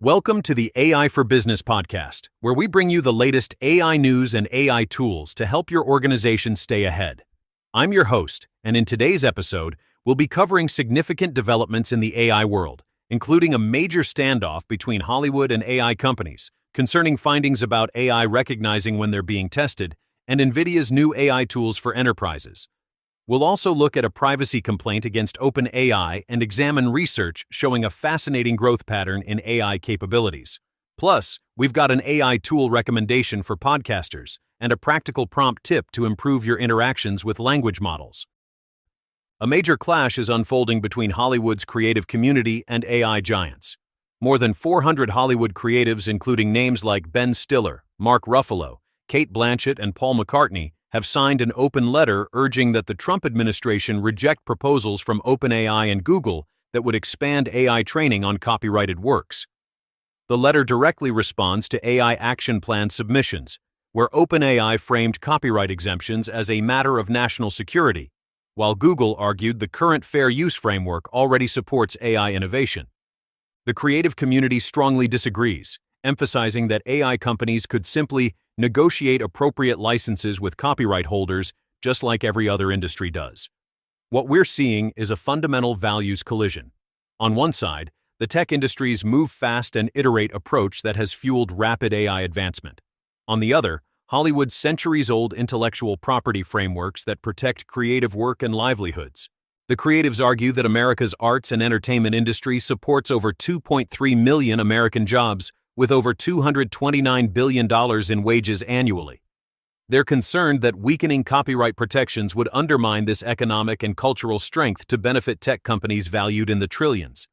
Welcome to the AI for Business podcast, where we bring you the latest AI news and AI tools to help your organization stay ahead. I'm your host, and in today's episode, we'll be covering significant developments in the AI world, including a major standoff between Hollywood and AI companies, concerning findings about AI recognizing when they're being tested, and Nvidia's new AI tools for enterprises. We'll also look at a privacy complaint against OpenAI and examine research showing a fascinating growth pattern in AI capabilities. Plus, we've got an AI tool recommendation for podcasters and a practical prompt tip to improve your interactions with language models. A major clash is unfolding between Hollywood's creative community and AI giants. More than 400 Hollywood creatives, including names like Ben Stiller, Mark Ruffalo, Kate Blanchett, and Paul McCartney, have signed an open letter urging that the Trump administration reject proposals from OpenAI and Google that would expand AI training on copyrighted works. The letter directly responds to AI action plan submissions, where OpenAI framed copyright exemptions as a matter of national security, while Google argued the current fair use framework already supports AI innovation. The creative community strongly disagrees, emphasizing that AI companies could simply negotiate appropriate licenses with copyright holders just like every other industry does. What we're seeing is a fundamental values collision. On one side, the tech industry's move fast and iterate approach that has fueled rapid AI advancement. On the other, Hollywood's centuries-old intellectual property frameworks that protect creative work and livelihoods. The creatives argue that America's arts and entertainment industry supports over 2.3 million American jobs, with over $229 billion in wages annually. They're concerned that weakening copyright protections would undermine this economic and cultural strength to benefit tech companies valued in the trillions.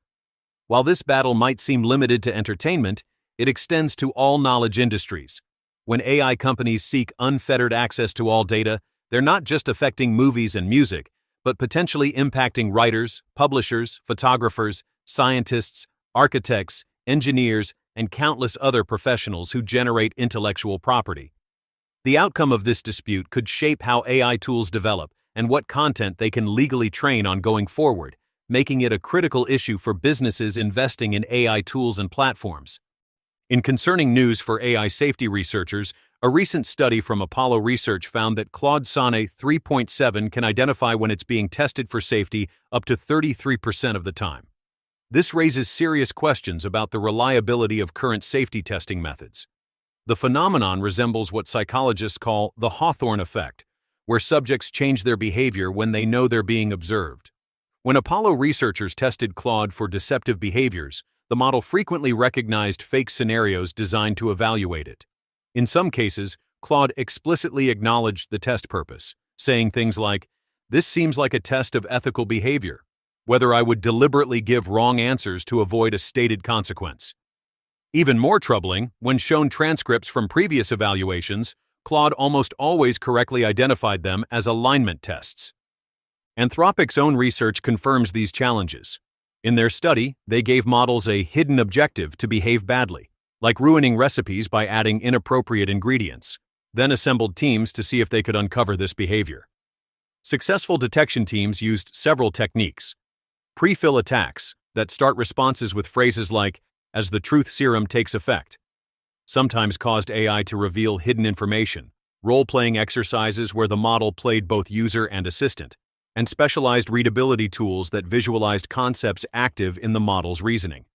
While this battle might seem limited to entertainment, it extends to all knowledge industries. When AI companies seek unfettered access to all data, they're not just affecting movies and music, but potentially impacting writers, publishers, photographers, scientists, architects, engineers, and countless other professionals who generate intellectual property. The outcome of this dispute could shape how AI tools develop and what content they can legally train on going forward, making it a critical issue for businesses investing in AI tools and platforms. In concerning news for AI safety researchers, a recent study from Apollo Research found that Claude Sonnet 3.7 can identify when it's being tested for safety up to 33% of the time. This raises serious questions about the reliability of current safety testing methods. The phenomenon resembles what psychologists call the Hawthorne effect, where subjects change their behavior when they know they're being observed. When Apollo researchers tested Claude for deceptive behaviors, the model frequently recognized fake scenarios designed to evaluate it. In some cases, Claude explicitly acknowledged the test purpose, saying things like, "This seems like a test of ethical behavior," whether I would deliberately give wrong answers to avoid a stated consequence. Even more troubling, when shown transcripts from previous evaluations, Claude almost always correctly identified them as alignment tests. Anthropic's own research confirms these challenges. In their study, they gave models a hidden objective to behave badly, like ruining recipes by adding inappropriate ingredients, then assembled teams to see if they could uncover this behavior. Successful detection teams used several techniques. Pre-fill attacks that start responses with phrases like, "as the truth serum takes effect," sometimes caused AI to reveal hidden information, role-playing exercises where the model played both user and assistant, and specialized readability tools that visualized concepts active in the model's reasoning.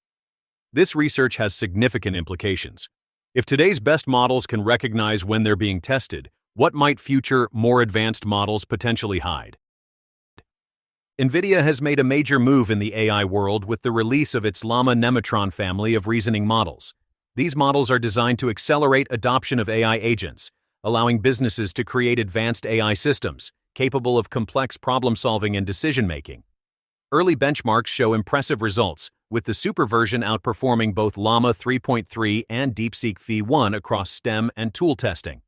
This research has significant implications. If today's best models can recognize when they're being tested, what might future, more advanced models potentially hide? Nvidia has made a major move in the AI world with the release of its Llama Nematron family of reasoning models. These models are designed to accelerate adoption of AI agents, allowing businesses to create advanced AI systems capable of complex problem-solving and decision-making. Early benchmarks show impressive results, with the super version outperforming both Llama 3.3 and DeepSeek V1 across STEM and tool testing.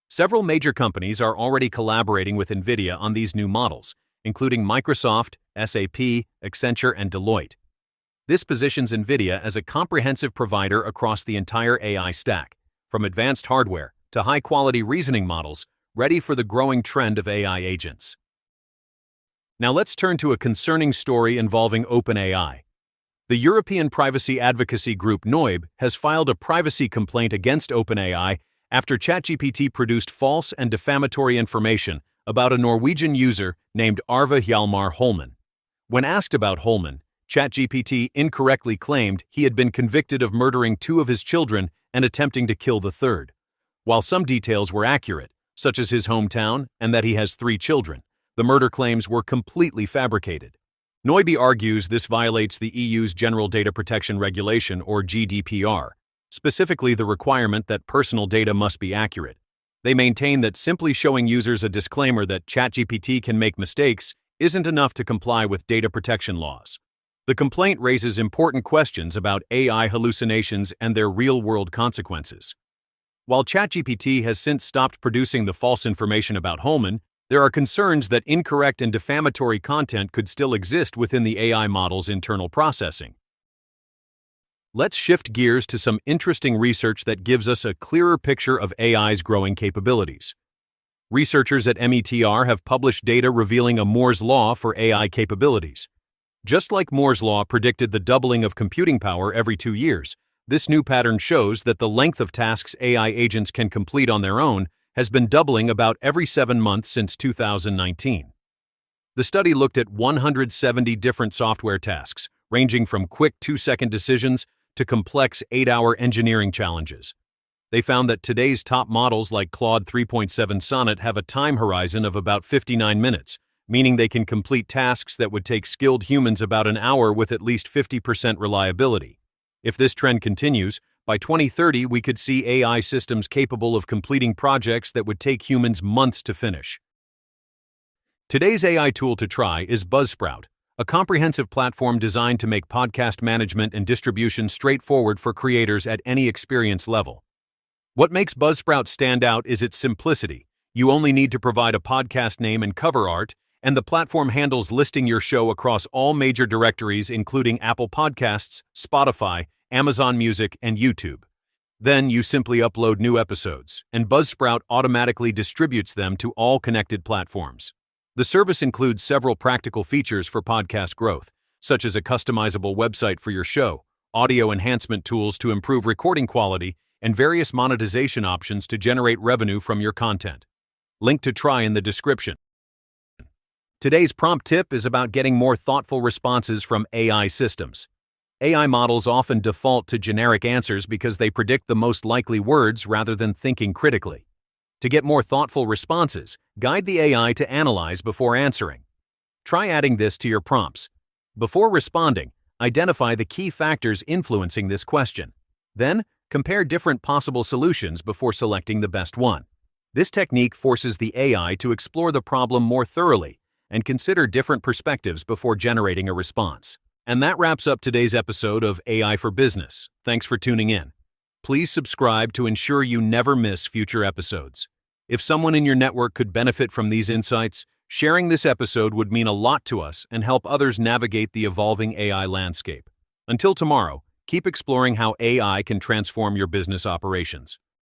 Several major companies are already collaborating with Nvidia on these new models, including Microsoft, SAP, Accenture, and Deloitte. This positions Nvidia as a comprehensive provider across the entire AI stack, from advanced hardware to high-quality reasoning models, ready for the growing trend of AI agents. Now let's turn to a concerning story involving OpenAI. The European privacy advocacy group NOIB has filed a privacy complaint against OpenAI after ChatGPT produced false and defamatory information about a Norwegian user named Arve Hjalmar Holman. When asked about Holman, ChatGPT incorrectly claimed he had been convicted of murdering 2 of his children and attempting to kill the third. While some details were accurate, such as his hometown and that he has 3 children, the murder claims were completely fabricated. NOIB argues this violates the EU's General Data Protection Regulation, or GDPR, specifically the requirement that personal data must be accurate. They maintain that simply showing users a disclaimer that ChatGPT can make mistakes isn't enough to comply with data protection laws. The complaint raises important questions about AI hallucinations and their real-world consequences. While ChatGPT has since stopped producing the false information about Holman, there are concerns that incorrect and defamatory content could still exist within the AI model's internal processing. Let's shift gears to some interesting research that gives us a clearer picture of AI's growing capabilities. Researchers at METR have published data revealing a Moore's Law for AI capabilities. Just like Moore's Law predicted the doubling of computing power every 2 years, this new pattern shows that the length of tasks AI agents can complete on their own has been doubling about every 7 months since 2019. The study looked at 170 different software tasks, ranging from quick 2-second decisions to complex 8-hour engineering challenges. They found that today's top models like Claude 3.7 Sonnet have a time horizon of about 59 minutes, meaning they can complete tasks that would take skilled humans about an hour with at least 50% reliability. If this trend continues, by 2030 we could see AI systems capable of completing projects that would take humans months to finish. Today's AI tool to try is Buzzsprout, a comprehensive platform designed to make podcast management and distribution straightforward for creators at any experience level. What makes Buzzsprout stand out is its simplicity. You only need to provide a podcast name and cover art, and the platform handles listing your show across all major directories including Apple Podcasts, Spotify, Amazon Music, and YouTube. Then you simply upload new episodes, and Buzzsprout automatically distributes them to all connected platforms. The service includes several practical features for podcast growth, such as a customizable website for your show, audio enhancement tools to improve recording quality, and various monetization options to generate revenue from your content. Link to try in the description. Today's prompt tip is about getting more thoughtful responses from AI systems. AI models often default to generic answers because they predict the most likely words rather than thinking critically. To get more thoughtful responses, guide the AI to analyze before answering. Try adding this to your prompts. Before responding, identify the key factors influencing this question. Then, compare different possible solutions before selecting the best one. This technique forces the AI to explore the problem more thoroughly and consider different perspectives before generating a response. And that wraps up today's episode of AI for Business. Thanks for tuning in. Please subscribe to ensure you never miss future episodes. If someone in your network could benefit from these insights, sharing this episode would mean a lot to us and help others navigate the evolving AI landscape. Until tomorrow, keep exploring how AI can transform your business operations.